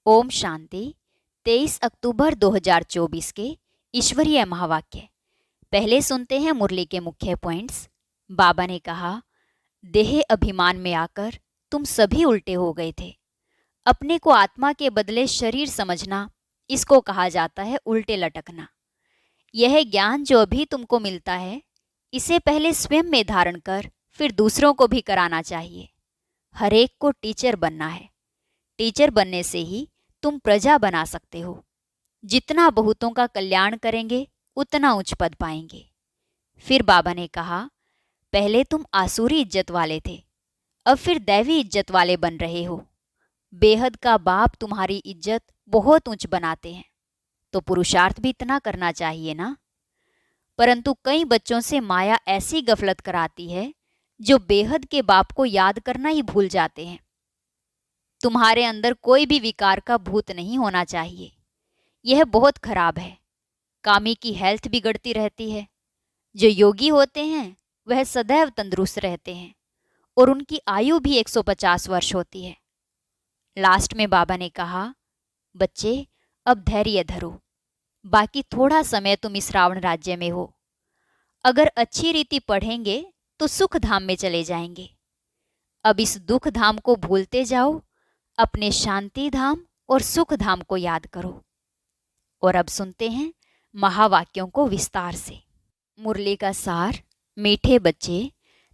ओम शांति। 23 अक्टूबर 2024 के ईश्वरीय महावाक्य। पहले सुनते हैं मुरली के मुख्य पॉइंट्स। बाबा ने कहा, देह अभिमान में आकर तुम सभी उल्टे हो गए थे। अपने को आत्मा के बदले शरीर समझना, इसको कहा जाता है उल्टे लटकना। यह ज्ञान जो अभी तुमको मिलता है, इसे पहले स्वयं में धारण कर फिर दूसरों को भी कराना चाहिए। हर एक को टीचर बनना है। टीचर बनने से ही तुम प्रजा बना सकते हो। जितना बहुतों का कल्याण करेंगे उतना उच्च पद पाएंगे। फिर बाबा ने कहा, पहले तुम आसुरी इज्जत वाले थे, अब फिर दैवी इज्जत वाले बन रहे हो। बेहद का बाप तुम्हारी इज्जत बहुत ऊंच बनाते हैं, तो पुरुषार्थ भी इतना करना चाहिए ना। परंतु कई बच्चों से माया ऐसी गफलत कराती है जो बेहद के बाप को याद करना ही भूल जाते हैं। तुम्हारे अंदर कोई भी विकार का भूत नहीं होना चाहिए, यह बहुत खराब है। कामी की हेल्थ बिगड़ती रहती है। जो योगी होते हैं वह सदैव तंदुरुस्त रहते हैं और उनकी आयु भी 150 वर्ष होती है। लास्ट में बाबा ने कहा, बच्चे अब धैर्य धरो, बाकी थोड़ा समय तुम इस रावण राज्य में हो। अगर अच्छी रीति पढ़ेंगे तो सुख धाम में चले जाएंगे। अब इस दुख धाम को भूलते जाओ, अपने शांति धाम और सुख धाम को याद करो। और अब सुनते हैं महावाक्यों को विस्तार से। मुरली का सार। मीठे बच्चे,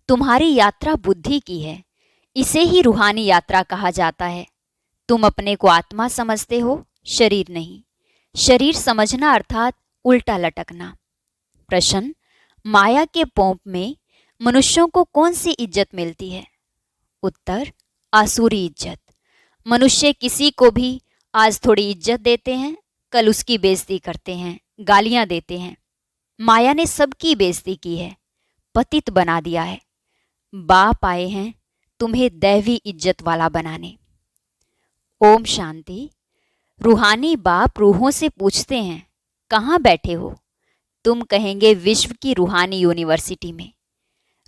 तुम्हारी यात्रा बुद्धि की है, इसे ही रूहानी यात्रा कहा जाता है। तुम अपने को आत्मा समझते हो, शरीर नहीं। शरीर समझना अर्थात उल्टा लटकना। प्रश्न, माया के पोंप में मनुष्यों को कौन सी इज्जत मिलती है? उत्तर, आसुरी इज्जत। मनुष्य किसी को भी आज थोड़ी इज्जत देते हैं, कल उसकी बेइज्जती करते हैं, गालियां देते हैं। माया ने सबकी बेइज्जती की है, पतित बना दिया है। बाप आए हैं तुम्हें दैवी इज्जत वाला बनाने। ओम शांति। रूहानी बाप रूहों से पूछते हैं, कहाँ बैठे हो? तुम कहेंगे विश्व की रूहानी यूनिवर्सिटी में।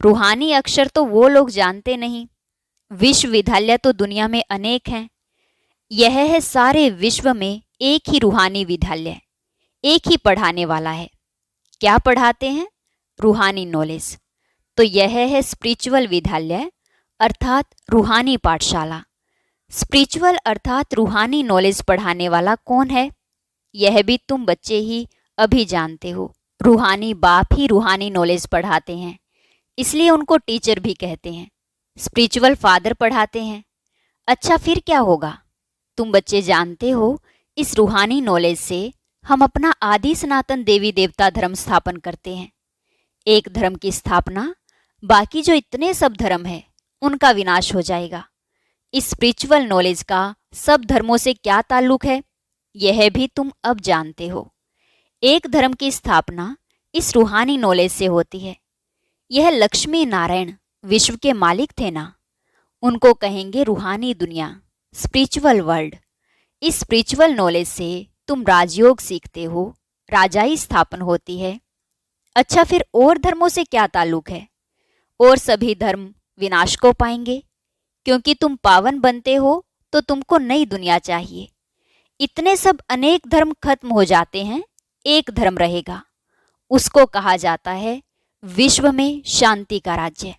रूहानी अक्षर तो वो लोग जानते नहीं। विश्वविद्यालय तो दुनिया में अनेक हैं। यह है सारे विश्व में एक ही रूहानी विद्यालय, एक ही पढ़ाने वाला है। क्या पढ़ाते हैं? रूहानी नॉलेज। तो यह है स्पिरिचुअल विद्यालय अर्थात रूहानी पाठशाला। स्पिरिचुअल अर्थात रूहानी नॉलेज पढ़ाने वाला कौन है? यह भी तुम बच्चे ही अभी जानते हो। रूहानी बाप ही रूहानी नॉलेज पढ़ाते हैं, इसलिए उनको टीचर भी कहते हैं। स्पिरिचुअल फादर पढ़ाते हैं। अच्छा, फिर क्या होगा? तुम बच्चे जानते हो, इस रूहानी नॉलेज से हम अपना आदि सनातन देवी देवता धर्म स्थापन करते हैं। एक धर्म की स्थापना, बाकी जो इतने सब धर्म है उनका विनाश हो जाएगा। इस स्पिरिचुअल नॉलेज का सब धर्मों से क्या ताल्लुक है, यह भी तुम अब जानते हो। एक धर्म की स्थापना इस रूहानी नॉलेज से होती है। यह लक्ष्मी नारायण विश्व के मालिक थे ना, उनको कहेंगे रूहानी दुनिया, स्पिरिचुअल वर्ल्ड। इस स्पिरिचुअल नॉलेज से तुम राजयोग सीखते हो, राजाई स्थापन होती है। अच्छा, फिर और धर्मों से क्या ताल्लुक है? और सभी धर्म विनाश को पाएंगे, क्योंकि तुम पावन बनते हो तो तुमको नई दुनिया चाहिए। इतने सब अनेक धर्म खत्म हो जाते हैं, एक धर्म रहेगा। उसको कहा जाता है विश्व में शांति का राज्य।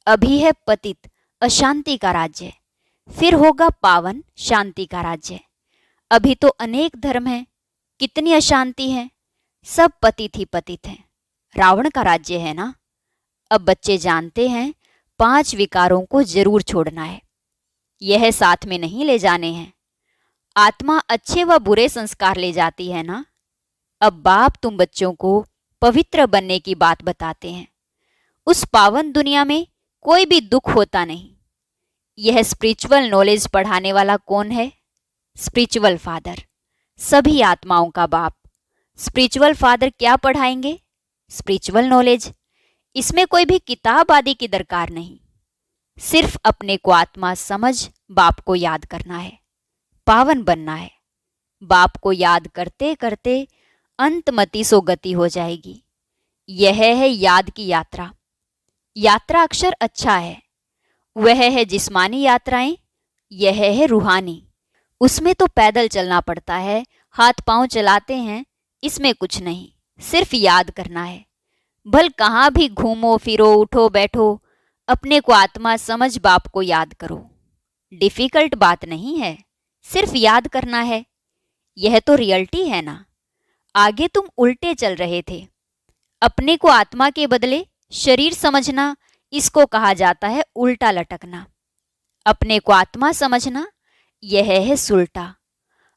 अभी है पतित अशांति का राज्य, फिर होगा पावन शांति का राज्य। अभी तो अनेक धर्म हैं, कितनी अशांति है, सब पतित ही पतित हैं। रावण का राज्य है ना। अब बच्चे जानते हैं 5 विकारों को जरूर छोड़ना है। यह साथ में नहीं ले जाने हैं। आत्मा अच्छे व बुरे संस्कार ले जाती है ना। अब बाप तुम बच्चों को पवित्र बनने की बात बताते हैं। उस पावन दुनिया में कोई भी दुख होता नहीं। यह स्पिरिचुअल नॉलेज पढ़ाने वाला कौन है? स्पिरिचुअल फादर, सभी आत्माओं का बाप। स्पिरिचुअल फादर क्या पढ़ाएंगे? Spiritual knowledge. इसमें कोई भी किताब आदि की दरकार नहीं, सिर्फ अपने को आत्मा समझ बाप को याद करना है, पावन बनना है। बाप को याद करते करते अंतमति सो गति हो जाएगी। यह है याद की यात्रा। यात्रा अक्षर अच्छा है, वह है जिस्मानी यात्राएं, यह है रूहानी। उसमें तो पैदल चलना पड़ता है, हाथ पांव चलाते हैं, इसमें कुछ नहीं, सिर्फ याद करना है। भल कहाँ भी घूमो फिरो उठो बैठो, अपने को आत्मा समझ बाप को याद करो। डिफिकल्ट बात नहीं है, सिर्फ याद करना है। यह तो रियलिटी है ना। आगे तुम उल्टे चल रहे थे। अपने को आत्मा के बदले शरीर समझना, इसको कहा जाता है उल्टा लटकना। अपने को आत्मा समझना, यह है सुलटा।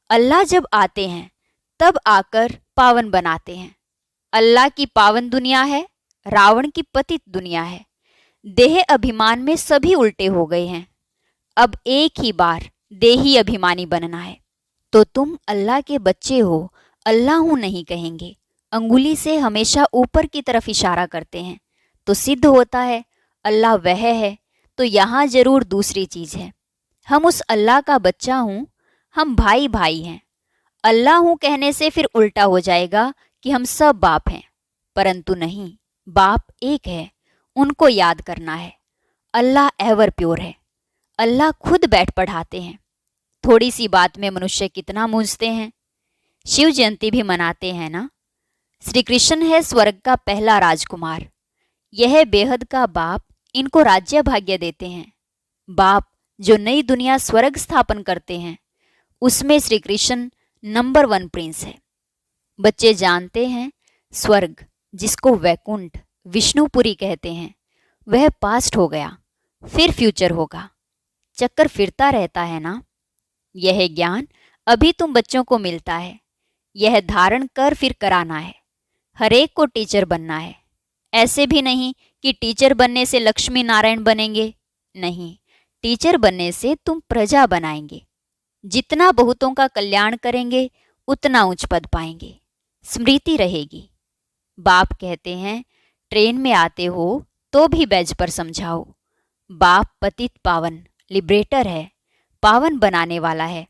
अल्लाह जब आते हैं तब आकर पावन बनाते हैं। अल्लाह की पावन दुनिया है, रावण की पतित दुनिया है। देह अभिमान में सभी उल्टे हो गए हैं। अब एक ही बार देही अभिमानी बनना है। तो तुम अल्लाह के बच्चे हो, अल्लाह हूं नहीं कहेंगे। अंगुली से हमेशा ऊपर की तरफ इशारा करते हैं तो सिद्ध होता है अल्लाह वह है। तो यहाँ जरूर दूसरी चीज है। हम उस अल्लाह का बच्चा हूं, हम भाई भाई हैं। अल्लाह हूं कहने से फिर उल्टा हो जाएगा कि हम सब बाप हैं, परंतु नहीं, बाप एक है, उनको याद करना है। अल्लाह एवर प्योर है। अल्लाह खुद बैठ पढ़ाते हैं। थोड़ी सी बात में मनुष्य कितना मूंझते हैं। शिव जयंती भी मनाते हैं ना। श्री कृष्ण है स्वर्ग का पहला राजकुमार। यह बेहद का बाप इनको राज्य भाग्य देते हैं। बाप जो नई दुनिया स्वर्ग स्थापन करते हैं, उसमें श्री कृष्ण नंबर 1 प्रिंस है। बच्चे जानते हैं स्वर्ग, जिसको वैकुंठ विष्णुपुरी कहते हैं, वह पास्ट हो गया, फिर फ्यूचर होगा। चक्कर फिरता रहता है ना। यह ज्ञान अभी तुम बच्चों को मिलता है। यह धारण कर फिर कराना है। हरेक को टीचर बनना है। ऐसे भी नहीं कि टीचर बनने से लक्ष्मी नारायण बनेंगे, नहीं, टीचर बनने से तुम प्रजा बनाएंगे। जितना बहुतों का कल्याण करेंगे उतना उच्च पद पाएंगे, स्मृति रहेगी। बाप कहते हैं ट्रेन में आते हो तो भी बैज पर समझाओ। बाप पतित पावन लिबरेटर है, पावन बनाने वाला है।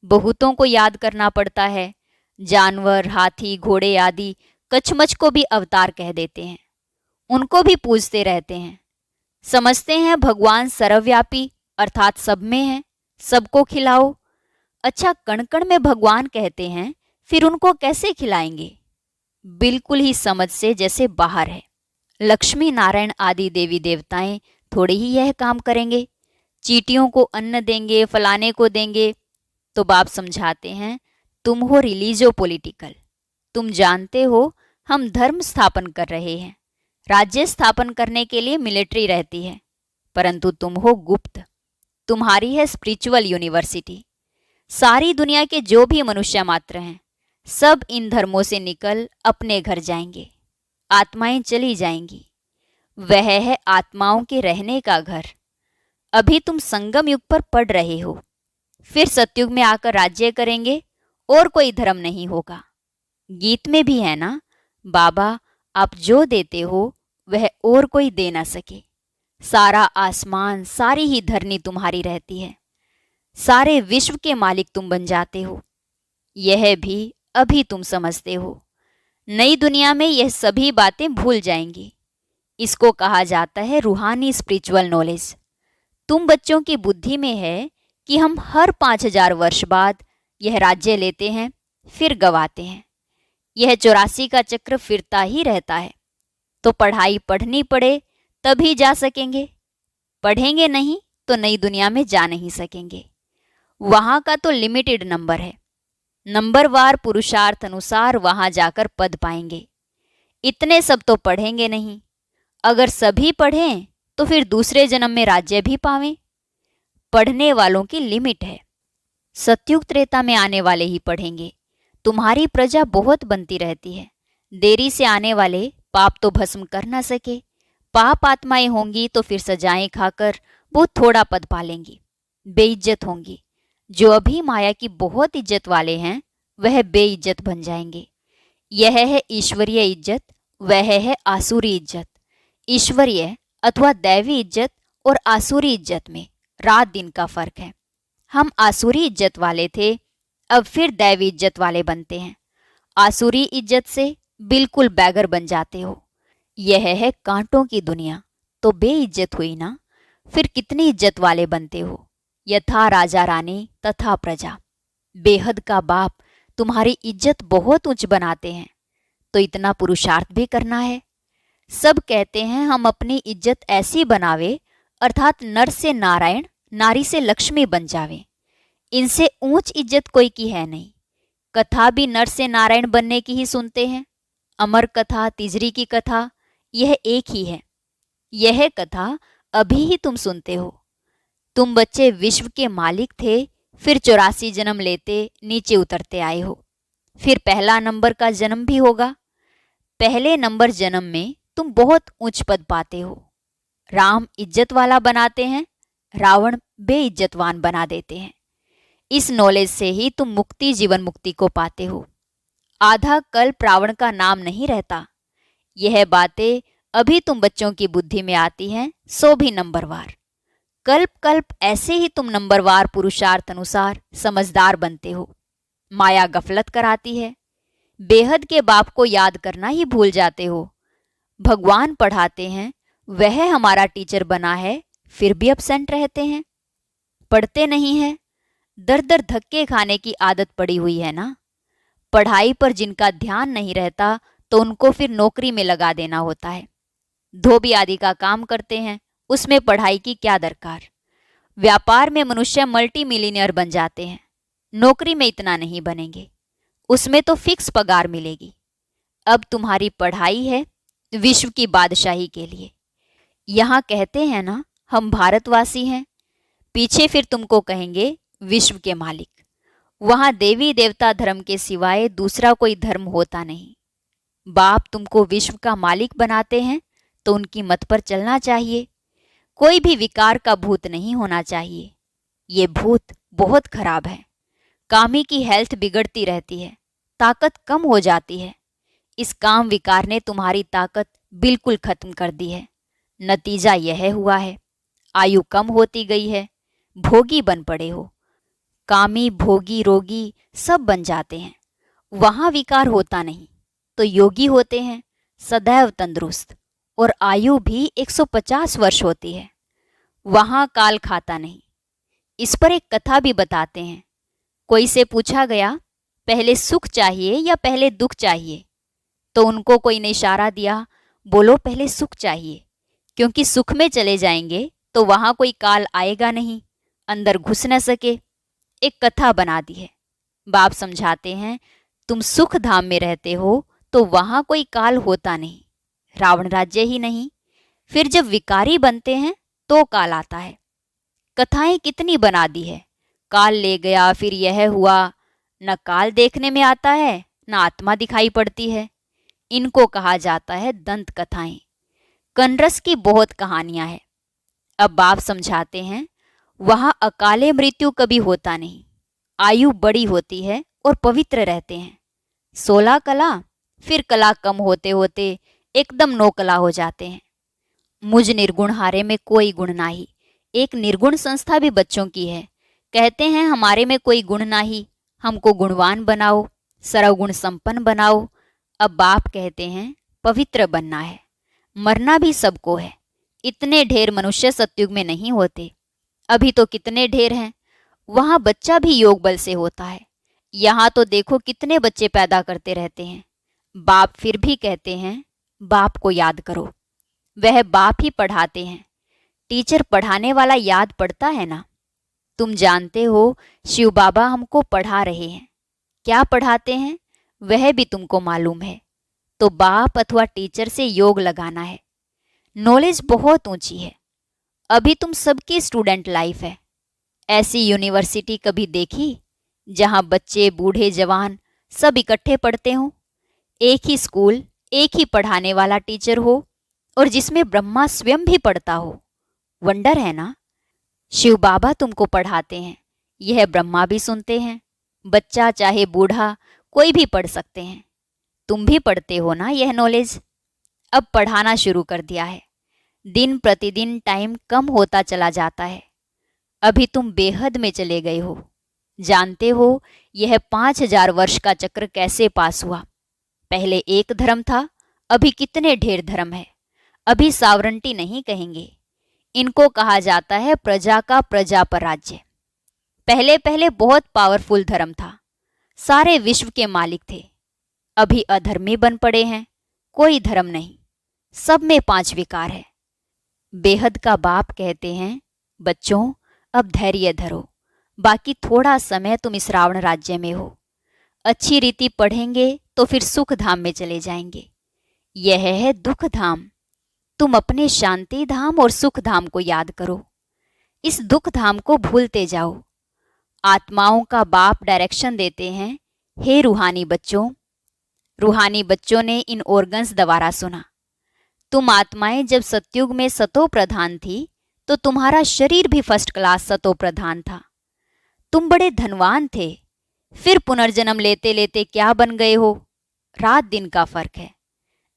बहुतों को याद करना पड़ता है। जानवर, हाथी, घोड़े आदि कछमछ को भी अवतार कह देते हैं। उनको भी पूजते रहते हैं। समझते हैं भगवान सर्वव्यापी अर्थात सब में है, सबको खिलाओ। अच्छा, कण कण में भगवान कहते हैं, फिर उनको कैसे खिलाएंगे? बिल्कुल ही समझ से जैसे बाहर है। लक्ष्मी नारायण आदि देवी देवताएं थोड़े ही यह काम करेंगे। चींटियों को अन्न देंगे, फलाने को देंगे। तो बाप समझाते हैं तुम हो रिलीजियो पॉलिटिकल। तुम जानते हो हम धर्म स्थापन कर रहे हैं। राज्य स्थापन करने के लिए मिलिट्री रहती है, परंतु तुम हो गुप्त। तुम्हारी है स्पिरिचुअल यूनिवर्सिटी। सारी दुनिया के जो भी मनुष्य मात्र हैं, सब इन धर्मों से निकल अपने घर जाएंगे। आत्माएं चली जाएंगी। वह है आत्माओं के रहने का घर। अभी तुम संगम युग पर पढ़ रहे हो, फिर सतयुग में आकर राज्य करेंगे और कोई धर्म नहीं होगा। गीत में भी है ना, बाबा आप जो देते हो वह और कोई दे ना सके। सारा आसमान, सारी ही धरनी तुम्हारी रहती है। सारे विश्व के मालिक तुम बन जाते हो। यह भी अभी तुम समझते हो। नई दुनिया में यह सभी बातें भूल जाएंगी। इसको कहा जाता है रूहानी स्पिरिचुअल नॉलेज। तुम बच्चों की बुद्धि में है कि हम हर 5000 वर्ष बाद यह राज्य लेते हैं, फिर गवाते हैं। यह 84 का चक्र फिरता ही रहता है। तो पढ़ाई पढ़नी पड़े तभी जा सकेंगे। पढ़ेंगे नहीं तो नई दुनिया में जा नहीं सकेंगे। वहां का तो लिमिटेड नंबर है। नंबरवार पुरुषार्थ अनुसार वहां जाकर पद पाएंगे। इतने सब तो पढ़ेंगे नहीं। अगर सभी पढ़ें तो फिर दूसरे जन्म में राज्य भी पावें। पढ़ने वालों की लिमिट है। सतयुग त्रेता में आने वाले ही पढ़ेंगे। तुम्हारी प्रजा बहुत बनती रहती है। देरी से आने वाले पाप तो भस्म कर ना सके। पाप आत्माएं होंगी तो फिर सजाएं खाकर वो थोड़ा पद पालेंगी, बेइज्जत होंगी। जो अभी माया की बहुत इज्जत वाले हैं वह बेइज्जत बन जाएंगे। यह है ईश्वरीय इज्जत, वह है आसुरी इज्जत। ईश्वरीय अथवा दैवी इज्जत और आसुरी इज्जत में रात दिन का फर्क है। हम आसुरी इज्जत वाले थे, अब फिर दैवी इज्जत वाले बनते हैं। आसुरी इज्जत से बिल्कुल बैगर बन जाते हो। यह है कांटों की दुनिया। तो बेइज्जत हुई ना, फिर कितनी इज्जत वाले बनते हो। यथा राजा रानी तथा प्रजा। बेहद का बाप तुम्हारी इज्जत बहुत ऊंच बनाते हैं, तो इतना पुरुषार्थ भी करना है। सब कहते हैं हम अपनी इज्जत ऐसी बनावे, अर्थात नर से नारायण, नारी से लक्ष्मी बन जावे। इनसे ऊंच इज्जत कोई की है नहीं। कथा भी नर से नारायण बनने की ही सुनते हैं। अमर कथा, तिजरी की कथा, यह एक ही है। यह कथा अभी ही तुम सुनते हो। तुम बच्चे विश्व के मालिक थे, फिर 84 जन्म लेते नीचे उतरते आए हो। फिर पहला नंबर का जन्म भी होगा। पहले नंबर जन्म में तुम बहुत ऊंच पद पाते हो। राम इज्जत वाला बनाते हैं, रावण बेइज्जतवान बना देते हैं। इस नॉलेज से ही तुम मुक्ति, जीवन मुक्ति को पाते हो। आधा कल्प रावण का नाम नहीं रहता। यह बातें अभी तुम बच्चों की बुद्धि में आती हैं, सो भी नंबरवार। कल्प कल्प ऐसे ही तुम नंबरवार पुरुषार्थ अनुसार समझदार बनते हो। माया गफलत कराती है। बेहद के बाप को याद करना ही भूल जाते हो। भगवान पढ़ाते हैं, वह हमारा टीचर बना है, फिर भी अपसेंट रहते हैं। पढ़ते नहीं है, दर दर धक्के खाने की आदत पड़ी हुई है ना। पढ़ाई पर जिनका ध्यान नहीं रहता तो उनको फिर नौकरी में लगा देना होता है। धोबी आदि का काम करते हैं, उसमें पढ़ाई की क्या दरकार। व्यापार में मनुष्य मल्टी मिलीनियर बन जाते हैं, नौकरी में इतना नहीं बनेंगे, उसमें तो फिक्स पगार मिलेगी। अब तुम्हारी पढ़ाई है विश्व की बादशाही के लिए। यहाँ कहते हैं ना हम भारतवासी हैं, पीछे फिर तुमको कहेंगे विश्व के मालिक। वहाँ देवी देवता धर्म के सिवाय दूसरा कोई धर्म होता नहीं। बाप तुमको विश्व का मालिक बनाते हैं तो उनकी मत पर चलना चाहिए। कोई भी विकार का भूत नहीं होना चाहिए। ये भूत बहुत खराब है। कामी की हेल्थ बिगड़ती रहती है, ताकत कम हो जाती है। इस काम विकार ने तुम्हारी ताकत बिल्कुल खत्म कर दी है। नतीजा यह हुआ है, आयु कम होती गई है, भोगी बन पड़े हो। कामी, भोगी, रोगी सब बन जाते हैं। वहाँ विकार होता नहीं तो योगी होते हैं, सदैव तंदुरुस्त, और आयु भी 150 वर्ष होती है। वहाँ काल खाता नहीं। इस पर एक कथा भी बताते हैं। कोई से पूछा गया, पहले सुख चाहिए या पहले दुख चाहिए? तो उनको कोई ने इशारा दिया, बोलो पहले सुख चाहिए, क्योंकि सुख में चले जाएंगे तो वहाँ कोई काल आएगा नहीं, अंदर घुस न सके। एक कथा बना दी है। बाप समझाते हैं, तुम सुख धाम में रहते हो तो वहाँ कोई काल होता नहीं, रावण राज्य ही नहीं। फिर जब विकारी बनते हैं तो काल आता है। कथाएं कितनी बना दी है, काल ले गया, फिर यह हुआ। न काल देखने में आता है, न आत्मा दिखाई पड़ती है। इनको कहा जाता है दंत कथाएं। कनरस की बहुत कहानियां हैं। अब बाप समझाते हैं, वहां अकाले मृत्यु कभी होता नहीं। आयु बड़ी होती है और पवित्र रहते हैं। 16 कला, फिर कला कम होते होते एकदम 9 कला हो जाते हैं। मुझ निर्गुण हारे में कोई गुण नाही। एक निर्गुण संस्था भी बच्चों की है। कहते हैं हमारे में कोई गुण नाही, हमको गुणवान बनाओ, सर्वगुण संपन्न बनाओ। अब बाप कहते हैं पवित्र बनना है। मरना भी सबको है। इतने ढेर मनुष्य सतयुग में नहीं होते, अभी तो कितने ढेर हैं। वहाँ बच्चा भी योग बल से होता है। यहाँ तो देखो कितने बच्चे पैदा करते रहते हैं। बाप फिर भी कहते हैं बाप को याद करो। वह बाप ही पढ़ाते हैं। टीचर पढ़ाने वाला याद पड़ता है ना। तुम जानते हो शिव बाबा हमको पढ़ा रहे हैं। क्या पढ़ाते हैं वह भी तुमको मालूम है। तो बाप अथवा टीचर से योग लगाना है। नॉलेज बहुत ऊंची है। अभी तुम सबकी स्टूडेंट लाइफ है। ऐसी यूनिवर्सिटी कभी देखी जहां बच्चे, बूढ़े, जवान सब इकट्ठे पढ़ते हों? एक ही स्कूल, एक ही पढ़ाने वाला टीचर हो, और जिसमें ब्रह्मा स्वयं भी पढ़ता हो। वंडर है ना। शिव बाबा तुमको पढ़ाते हैं, यह ब्रह्मा भी सुनते हैं। बच्चा चाहे बूढ़ा कोई भी पढ़ सकते हैं। तुम भी पढ़ते हो ना यह नॉलेज। अब पढ़ाना शुरू कर दिया है। दिन प्रतिदिन टाइम कम होता चला जाता है। अभी तुम बेहद में चले गए हो। जानते हो यह 5000 वर्ष का चक्र कैसे पास हुआ? पहले एक धर्म था, अभी कितने ढेर धर्म है। अभी सावरंटी नहीं कहेंगे, इनको कहा जाता है प्रजा का प्रजा पर राज्य। पहले पहले बहुत पावरफुल धर्म था, सारे विश्व के मालिक थे। अभी अधर्मी बन पड़े हैं, कोई धर्म नहीं, सब में 5 विकार है। बेहद का बाप कहते हैं, बच्चों अब धैर्य धरो, बाकी थोड़ा समय तुम इस रावण राज्य में हो। अच्छी रीति पढ़ेंगे तो फिर सुख धाम में चले जाएंगे। यह है दुख धाम। तुम अपने शांति धाम और सुख धाम को याद करो, इस दुख धाम को भूलते जाओ। आत्माओं का बाप डायरेक्शन देते हैं, हे रूहानी बच्चों। रूहानी बच्चों ने इन ऑर्गन्स द्वारा सुना। तुम आत्माएं जब सतयुग में सतो प्रधान थी तो तुम्हारा शरीर भी फर्स्ट क्लास सतो प्रधान था। तुम बड़े धनवान थे, फिर पुनर्जन्म लेते लेते क्या बन गए हो? रात दिन का फर्क है।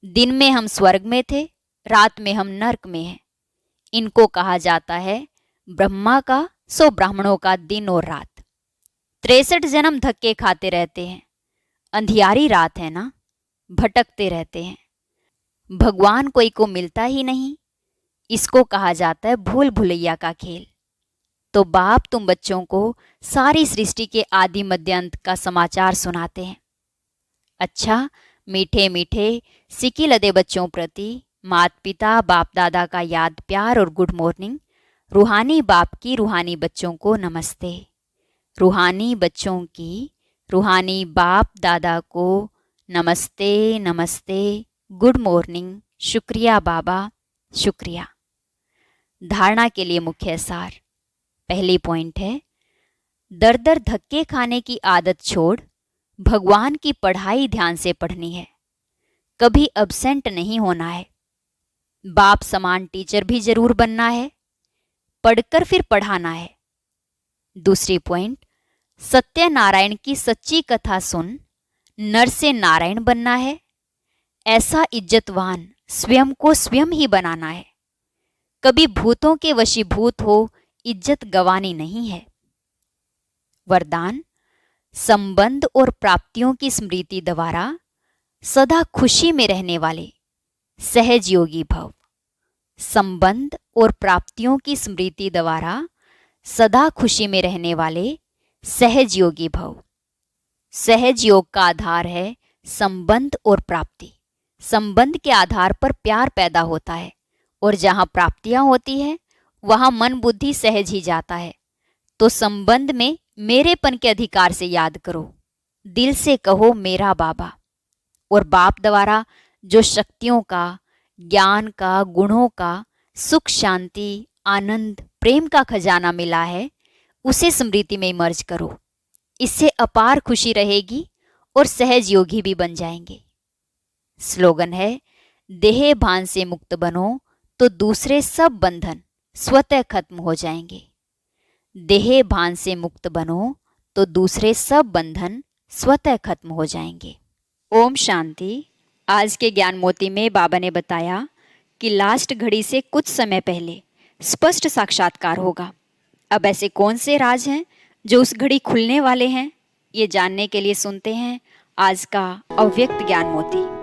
दिन में हम स्वर्ग में थे, रात में हम नरक में हैं। इनको कहा जाता है ब्रह्मा का सो ब्राह्मणों का दिन और रात। 63 जन्म धक्के खाते रहते हैं, अंधियारी रात है ना, भटकते रहते हैं। भगवान कोई को मिलता ही नहीं, इसको कहा जाता है भूल भुलैया का खेल। तो बाप तुम बच्चों को सारी सृष्टि के आदि मध्य अंत का समाचार सुनाते हैं। अच्छा, मीठे मीठे सिकी लदे बच्चों प्रति माता पिता बाप दादा का याद प्यार और गुड मॉर्निंग। रूहानी बाप की रूहानी बच्चों को नमस्ते। रूहानी बच्चों की रूहानी बाप दादा को नमस्ते नमस्ते, गुड मॉर्निंग, शुक्रिया बाबा, शुक्रिया। धारणा के लिए मुख्य सार। पहली पॉइंट है, दर दर धक्के खाने की आदत छोड़ भगवान की पढ़ाई ध्यान से पढ़नी है, कभी अब्सेंट नहीं होना है। बाप समान टीचर भी जरूर बनना है, पढ़कर फिर पढ़ाना है। दूसरी पॉइंट, सत्यनारायण की सच्ची कथा सुन नर से नारायण बनना है। ऐसा इज्जतवान स्वयं को स्वयं ही बनाना है, कभी भूतों के वशीभूत हो इज्जत गंवानी नहीं है। वरदान, संबंध और प्राप्तियों की स्मृति द्वारा सदा खुशी में रहने वाले सहज योगी भव। संबंध और प्राप्तियों की स्मृति द्वारा सदा खुशी में रहने वाले सहज योगी भव। सहज योग का आधार है संबंध और प्राप्ति। संबंध के आधार पर प्यार पैदा होता है और जहां प्राप्तियां होती है वहां मन बुद्धि सहज ही जाता है। तो संबंध में मेरेपन के अधिकार से याद करो, दिल से कहो मेरा बाबा। और बाप द्वारा जो शक्तियों का, ज्ञान का, गुणों का, सुख शांति आनंद प्रेम का खजाना मिला है, उसे स्मृति में इमर्ज करो। इससे अपार खुशी रहेगी और सहज योगी भी बन जाएंगे। स्लोगन है, देह भान से मुक्त बनो तो दूसरे सब बंधन स्वतः खत्म हो जाएंगे। देह भान से मुक्त बनो तो दूसरे सब बंधन स्वतः खत्म हो जाएंगे। ओम शांति। आज के ज्ञान मोती में बाबा ने बताया कि लास्ट घड़ी से कुछ समय पहले स्पष्ट साक्षात्कार होगा। अब ऐसे कौन से राज हैं जो उस घड़ी खुलने वाले हैं, ये जानने के लिए सुनते हैं आज का अव्यक्त ज्ञान मोती।